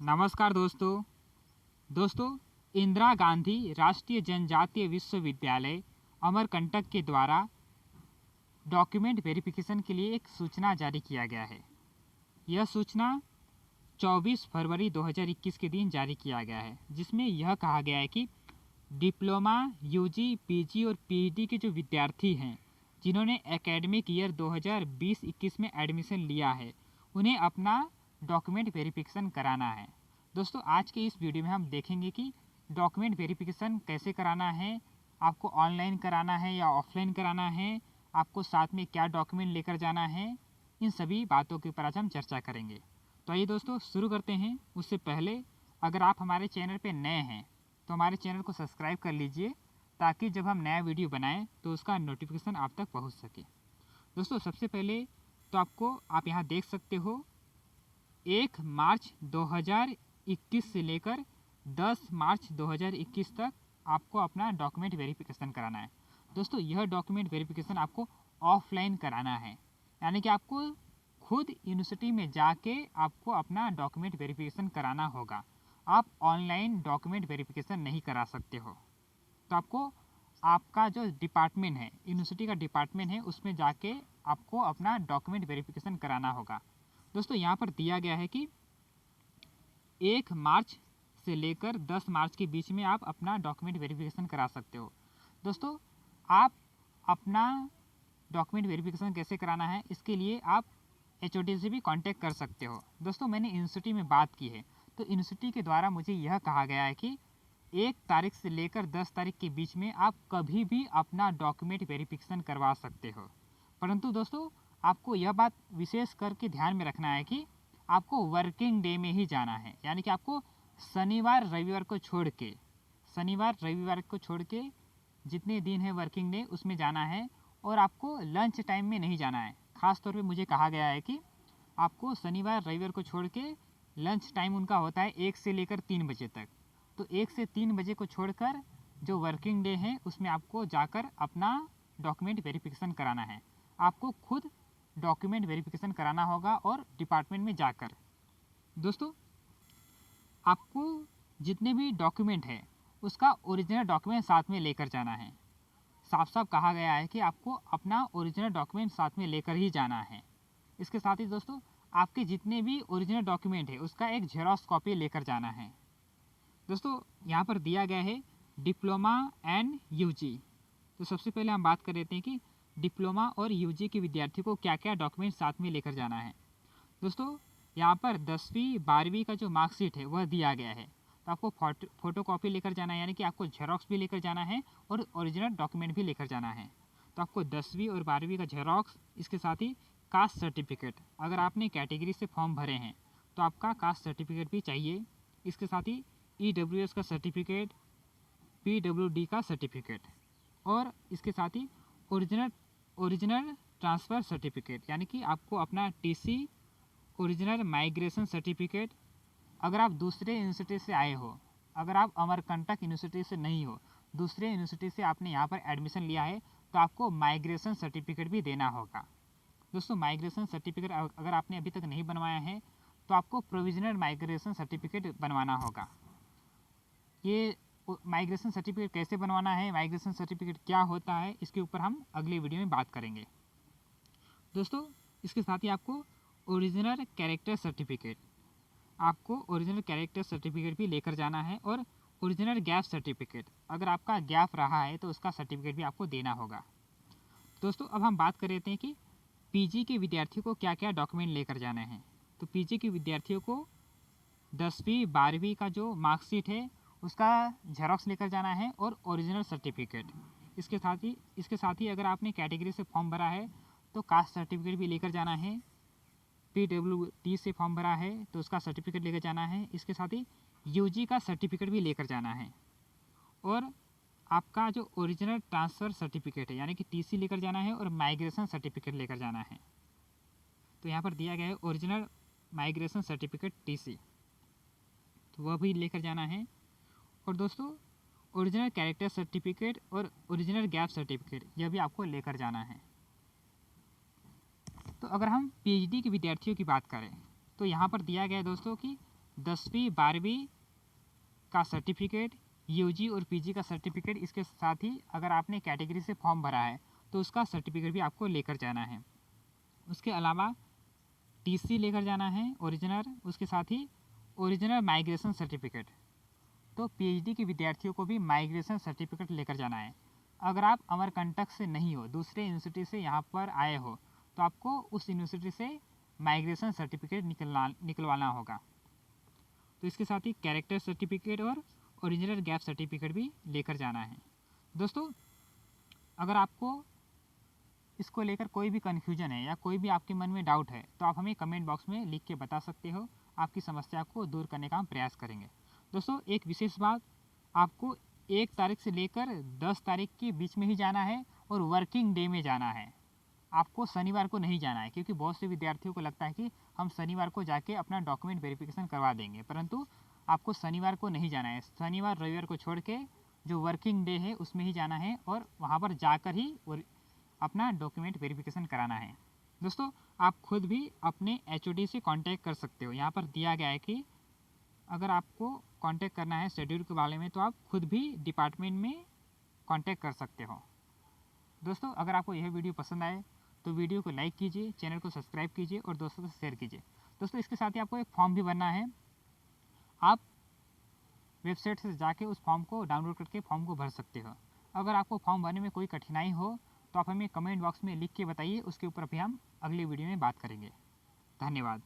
नमस्कार दोस्तों इंदिरा गांधी राष्ट्रीय जनजातीय विश्वविद्यालय अमरकंटक के द्वारा डॉक्यूमेंट वेरिफिकेशन के लिए एक सूचना जारी किया गया है। यह सूचना 24 फरवरी 2021 के दिन जारी किया गया है, जिसमें यह कहा गया है कि डिप्लोमा, यूजी, पीजी और पीईटी के जो विद्यार्थी हैं जिन्होंने एकेडमिक ईयर 2020-21 में एडमिशन लिया है, उन्हें अपना डॉक्यूमेंट वेरिफिकेशन कराना है। दोस्तों, आज के इस वीडियो में हम देखेंगे कि डॉक्यूमेंट वेरिफिकेशन कैसे कराना है, आपको ऑनलाइन कराना है या ऑफलाइन कराना है, आपको साथ में क्या डॉक्यूमेंट लेकर जाना है, इन सभी बातों के ऊपर आज हम चर्चा करेंगे। तो आइए दोस्तों शुरू करते हैं। उससे पहले अगर आप हमारे चैनल पर नए हैं तो हमारे चैनल को सब्सक्राइब कर लीजिए, ताकि जब हम नया वीडियो बनाएं तो उसका नोटिफिकेशन आप तक पहुंच सके। दोस्तों, सबसे पहले तो आप यहाँ देख सकते हो 1 मार्च 2021 से लेकर 10 मार्च 2021 तक आपको अपना डॉक्यूमेंट वेरिफिकेशन कराना है। दोस्तों, यह डॉक्यूमेंट वेरिफिकेशन आपको ऑफलाइन कराना है, यानी कि आपको खुद यूनिवर्सिटी में जाके आपको अपना डॉक्यूमेंट वेरिफिकेशन कराना होगा। आप ऑनलाइन डॉक्यूमेंट वेरिफिकेशन नहीं करा सकते हो। तो आपको आपका जो डिपार्टमेंट है, यूनिवर्सिटी का डिपार्टमेंट है, उसमें जाके आपको अपना डॉक्यूमेंट वेरिफिकेशन कराना होगा। दोस्तों, यहाँ पर दिया गया है कि 1 मार्च से लेकर 10 मार्च के बीच में आप अपना डॉक्यूमेंट वेरिफिकेशन करा सकते हो। दोस्तों, आप अपना डॉक्यूमेंट वेरिफिकेशन कैसे कराना है, इसके लिए आप HOD से भी कांटेक्ट कर सकते हो। दोस्तों, मैंने यूनिवर्सिटी में बात की है, तो यूनिवर्सिटी के द्वारा मुझे यह कहा गया है कि 1 तारीख से लेकर 10 तारीख के बीच में आप कभी भी अपना डॉक्यूमेंट वेरिफिकेशन करवा सकते हो। परंतु दोस्तों, आपको यह बात विशेष करके ध्यान में रखना है कि आपको वर्किंग डे में ही जाना है, यानी कि आपको शनिवार रविवार को छोड़ के जितने दिन है वर्किंग डे उसमें जाना है, और आपको लंच टाइम में नहीं जाना है। ख़ास तौर पे मुझे कहा गया है कि आपको शनिवार रविवार को छोड़ के लंच टाइम उनका होता है 1 से लेकर 3 बजे तक। तो 1 से 3 बजे को छोड़कर जो वर्किंग डे है उसमें आपको जाकर अपना डॉक्यूमेंट वेरिफिकेशन कराना है। आपको खुद डॉक्यूमेंट वेरिफिकेशन कराना होगा और डिपार्टमेंट में जाकर। दोस्तों, आपको जितने भी डॉक्यूमेंट है उसका ओरिजिनल डॉक्यूमेंट साथ में लेकर जाना है। साफ साफ कहा गया है कि आपको अपना ओरिजिनल डॉक्यूमेंट साथ में लेकर ही जाना है। इसके साथ ही दोस्तों, आपके जितने भी ओरिजिनल डॉक्यूमेंट है उसका एक जेरॉक्स कॉपी लेकर जाना है। दोस्तों, यहाँ पर दिया गया है डिप्लोमा एंड यूजी। तो सबसे पहले हम बात कर लेते हैं कि डिप्लोमा और यूजी के विद्यार्थियों को क्या क्या डॉक्यूमेंट साथ में लेकर जाना है। दोस्तों, यहाँ पर 10वीं 12वीं का जो मार्कशीट है वह दिया गया है, तो आपको फ़ोटो कॉपी लेकर जाना है, यानी कि आपको जेरॉक्स भी लेकर जाना है और ओरिजिनल डॉक्यूमेंट भी लेकर जाना है। तो आपको 10वीं और 12वीं का जेरॉक्स, इसके साथ ही कास्ट सर्टिफिकेट, अगर आपने कैटेगरी से फॉर्म भरे हैं तो आपका कास्ट सर्टिफिकेट भी चाहिए। इसके साथ ही EWS का सर्टिफिकेट, PWD का सर्टिफिकेट, और इसके साथ ही ओरिजिनल ट्रांसफ़र सर्टिफिकेट, यानी कि आपको अपना TC, ओरिजिनल माइग्रेशन सर्टिफिकेट। अगर आप दूसरे यूनिवर्सिटी से आए हो, अगर आप अमरकंटक यूनिवर्सिटी से नहीं हो, दूसरे यूनिवर्सिटी से आपने यहाँ पर एडमिशन लिया है, तो आपको माइग्रेशन सर्टिफिकेट भी देना होगा। दोस्तों, माइग्रेशन सर्टिफिकेट अगर आपने अभी तक नहीं बनवाया है तो आपको प्रोविजनल माइग्रेशन सर्टिफिकेट बनवाना होगा। ये माइग्रेशन सर्टिफिकेट कैसे बनवाना है, माइग्रेशन सर्टिफिकेट क्या होता है, इसके ऊपर हम अगले वीडियो में बात करेंगे। दोस्तों, इसके साथ ही आपको ओरिजिनल कैरेक्टर सर्टिफिकेट भी लेकर जाना है, और ओरिजिनल गैप सर्टिफिकेट, अगर आपका गैप रहा है तो उसका सर्टिफिकेट भी आपको देना होगा। दोस्तों, अब हम बात कर लेते हैं कि पीजी के विद्यार्थियों को क्या क्या डॉक्यूमेंट लेकर जाना है। तो पीजी के विद्यार्थियों को 10वीं 12वीं का जो मार्कशीट है उसका जेरॉक्स लेकर जाना है और ओरिजिनल सर्टिफिकेट। इसके साथ ही अगर आपने कैटेगरी से फॉर्म भरा है तो कास्ट सर्टिफिकेट भी लेकर जाना है। PWD से फॉर्म भरा है तो उसका सर्टिफिकेट लेकर जाना है। इसके साथ ही यूजी का सर्टिफिकेट भी लेकर जाना है, और आपका जो ओरिजिनल ट्रांसफ़र सर्टिफिकेट है, यानी कि TC लेकर जाना है, और माइग्रेशन सर्टिफिकेट लेकर जाना है। तो यहाँ पर दिया गया है ओरिजिनल माइग्रेशन सर्टिफिकेट TC, तो वह भी लेकर जाना है। और दोस्तों, ओरिजिनल कैरेक्टर सर्टिफिकेट और ओरिजिनल गैप सर्टिफिकेट, यह भी आपको लेकर जाना है। तो अगर हम PhD के विद्यार्थियों की बात करें तो यहाँ पर दिया गया है दोस्तों कि 10वीं 12वीं का सर्टिफिकेट, यूजी और पीजी का सर्टिफिकेट, इसके साथ ही अगर आपने कैटेगरी से फॉर्म भरा है तो उसका सर्टिफिकेट भी आपको लेकर जाना है। उसके अलावा टीसी लेकर जाना है ओरिजिनल, उसके साथ ही ओरिजिनल माइग्रेशन सर्टिफिकेट। तो पीएचडी के विद्यार्थियों को भी माइग्रेशन सर्टिफिकेट लेकर जाना है। अगर आप अमरकंटक से नहीं हो, दूसरे यूनिवर्सिटी से यहाँ पर आए हो, तो आपको उस यूनिवर्सिटी से माइग्रेशन सर्टिफिकेट निकलवाना होगा। तो इसके साथ ही कैरेक्टर सर्टिफिकेट और ओरिजिनल गैप सर्टिफिकेट भी लेकर जाना है। दोस्तों, अगर आपको इसको लेकर कोई भी कन्फ्यूजन है या कोई भी आपके मन में डाउट है तो आप हमें कमेंट बॉक्स में लिख के बता सकते हो। आपकी समस्या को दूर करने का हम प्रयास करेंगे। दोस्तों, एक विशेष बात, आपको 1 तारीख से लेकर 10 तारीख के बीच में ही जाना है और वर्किंग डे में जाना है। आपको शनिवार को नहीं जाना है, क्योंकि बहुत से विद्यार्थियों को लगता है कि हम शनिवार को जाके अपना डॉक्यूमेंट वेरिफिकेशन करवा देंगे, परंतु आपको शनिवार को नहीं जाना है। शनिवार रविवार को छोड़ के जो वर्किंग डे है उसमें ही जाना है और वहाँ पर जाकर ही अपना डॉक्यूमेंट वेरिफिकेशन कराना है। दोस्तों, आप खुद भी अपने एचओडी से कांटेक्ट कर सकते हो। यहाँ पर दिया गया है कि अगर आपको कांटेक्ट करना है शेड्यूल के बारे में तो आप खुद भी डिपार्टमेंट में कांटेक्ट कर सकते हो। दोस्तों, अगर आपको यह वीडियो पसंद आए तो वीडियो को लाइक कीजिए, चैनल को सब्सक्राइब कीजिए और दोस्तों से शेयर कीजिए। दोस्तों, इसके साथ ही आपको एक फॉर्म भी भरना है। आप वेबसाइट से जाके उस फॉर्म को डाउनलोड करके फॉर्म को भर सकते हो। अगर आपको फॉर्म भरने में कोई कठिनाई हो तो आप हमें कमेंट बॉक्स में लिख के बताइए, उसके ऊपर भी हम अगली वीडियो में बात करेंगे। धन्यवाद।